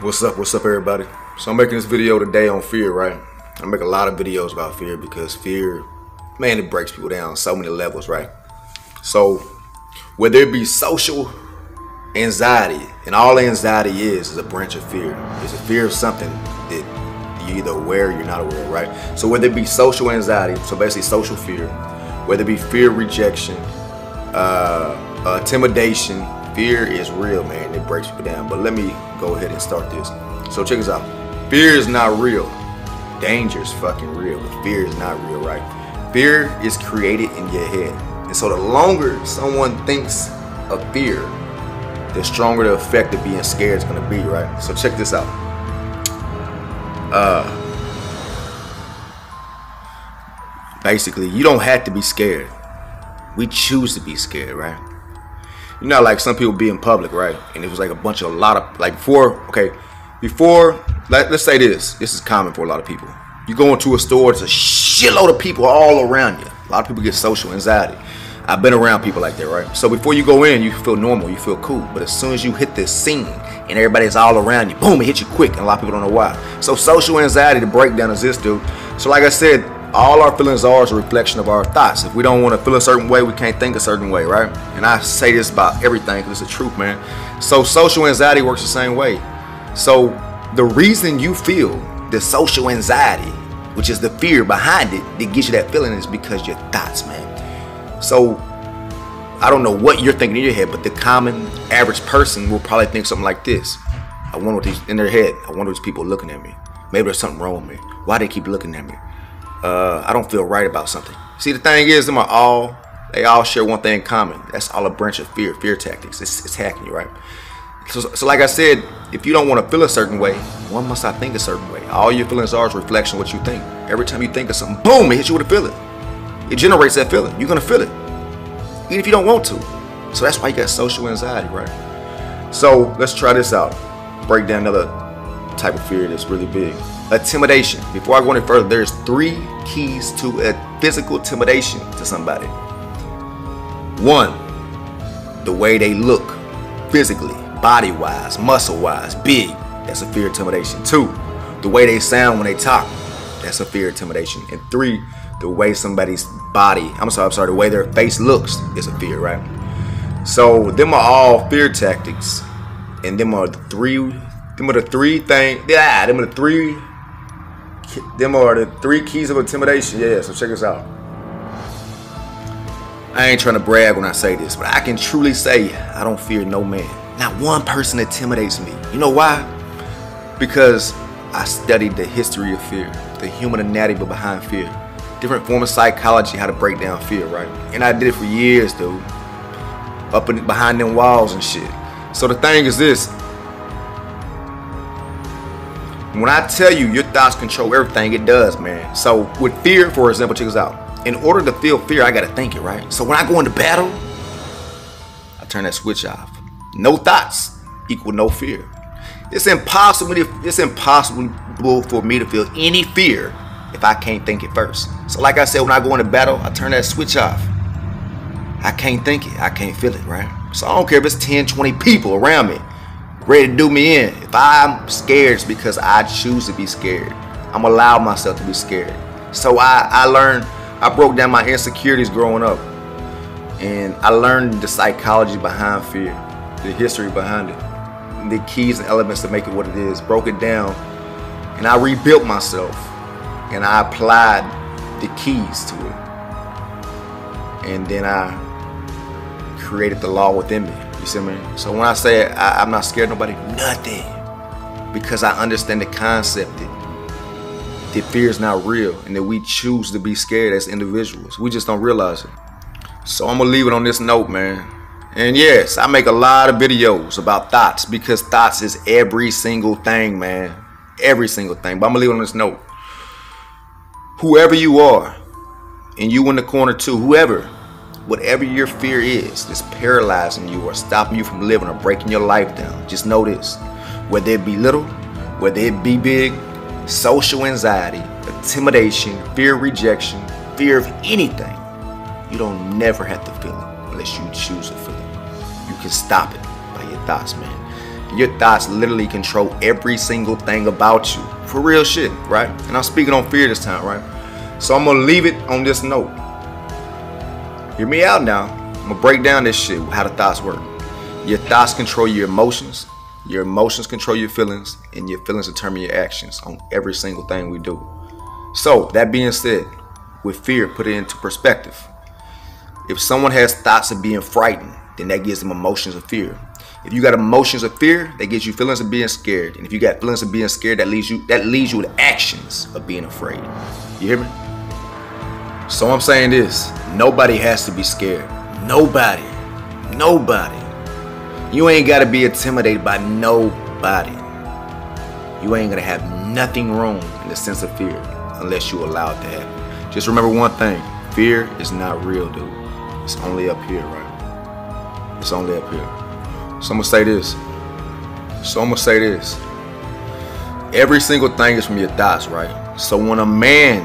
What's up everybody? So I'm making this video today on fear, right? I make a lot of videos about fear because fear, man, it breaks people down on so many levels, right? So whether it be social anxiety, and all anxiety is a branch of fear. It's a fear of something that you're either aware or you're not aware, right? So whether it be social anxiety, so basically social fear, whether it be fear of rejection, intimidation, fear is real, man. It breaks people down. But let me go ahead and start this. So check this out. Fear is not real. Danger is fucking real, but fear is not real, right? Fear is created in your head. And so the longer someone thinks of fear, the stronger the effect of being scared is gonna be, right? So check this out. Basically, you don't have to be scared. We choose to be scared, right? You know, like some people be in public, right? And it was like a lot of, like before, let's say this is common for a lot of people. You go into a store, it's a shitload of people all around you. A lot of people get social anxiety. I've been around people like that, right? So before you go in, you feel normal, you feel cool. But as soon as you hit this scene and everybody's all around you, boom, it hits you quick. And a lot of people don't know why. So social anxiety, the breakdown is this, dude. So like I said, all our feelings are a reflection of our thoughts. If we don't want to feel a certain way, we can't think a certain way, right? And I say this about everything because it's the truth, man. So social anxiety works the same way. So the reason you feel the social anxiety, which is the fear behind it that gives you that feeling, is because your thoughts, man. So I don't know what you're thinking in your head, but the common average person will probably think something like this. I wonder what these in their head. I wonder what people looking at me. Maybe there's something wrong with me. Why they keep looking at me? I don't feel right about something. See, the thing is, they all share one thing in common. That's all a branch of fear tactics. It's hacking you, right? So like I said, if you don't want to feel a certain way, one must not think a certain way. All your feelings are is a reflection of what you think. Every time you think of something, boom, it hits you with a feeling. It generates that feeling. You're gonna feel it, even if you don't want to. So that's why you got social anxiety, right? So let's try this out. Break down another type of fear that's really big. Intimidation. Before I go any further, there's 3 keys to a physical intimidation to somebody. 1, the way they look physically, body-wise, muscle-wise, big. That's a fear intimidation. 2, the way they sound when they talk. That's a fear intimidation. And 3, the way somebody's body, the way their face looks is a fear, right? So them are all fear tactics, and them are the three keys of intimidation. Yeah, so check this out. I ain't trying to brag when I say this, but I can truly say I don't fear no man. Not one person intimidates me. You know why? Because I studied the history of fear, the human anatomy behind fear, different form of psychology, how to break down fear, right? And I did it for years, dude. Up and behind them walls and shit. So the thing is this. When I tell you your thoughts control everything, it does, man. So with fear, for example, check this out. In order to feel fear, I gotta think it, right? So when I go into battle, I turn that switch off. No thoughts equal no fear. It's impossible for me to feel any fear if I can't think it first. So like I said, when I go into battle, I turn that switch off. I can't think it. I can't feel it, right? So I don't care if it's 10, 20 people around me ready to do me in. If I'm scared, it's because I choose to be scared. I'm allowed myself to be scared. So I broke down my insecurities growing up. And I learned the psychology behind fear, the history behind it, the keys and elements to make it what it is, broke it down, and I rebuilt myself, and I applied the keys to it. And then I created the law within me. You see me? So when I say I'm not scared of nobody, nothing. Because I understand the concept that fear is not real and that we choose to be scared as individuals. We just don't realize it. So I'm gonna leave it on this note, man. And yes, I make a lot of videos about thoughts because thoughts is every single thing, man. Every single thing. But I'm gonna leave it on this note. Whoever you are, and you in the corner too, whatever your fear is that's paralyzing you or stopping you from living or breaking your life down, just know this. Whether it be little, whether it be big, social anxiety, intimidation, fear of rejection, fear of anything, you don't never have to feel it unless you choose to feel it. You can stop it by your thoughts, man. Your thoughts literally control every single thing about you. For real shit, right? And I'm speaking on fear this time, right? So I'm gonna leave it on this note. Hear me out now. I'm gonna break down this shit, how the thoughts work. Your thoughts control your emotions control your feelings, and your feelings determine your actions on every single thing we do. So, that being said, with fear, put it into perspective. If someone has thoughts of being frightened, then that gives them emotions of fear. If you got emotions of fear, that gives you feelings of being scared. And if you got feelings of being scared, that leads you with actions of being afraid. You hear me? So I'm saying this, nobody has to be scared. Nobody. You ain't got to be intimidated by nobody. You ain't going to have nothing wrong in the sense of fear unless you allow it to happen. Just remember one thing. Fear is not real, dude. It's only up here, right? It's only up here. So I'm going to say this. Every single thing is from your thoughts, right? So when a man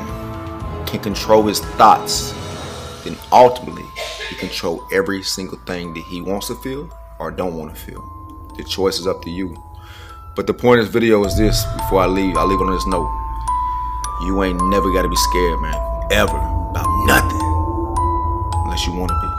can control his thoughts, then ultimately he control every single thing that he wants to feel or don't want to feel. The choice is up to you. But the point of this video is this. Before I leave on this note. You ain't never got to be scared, man. Ever. About nothing. Unless you want to be.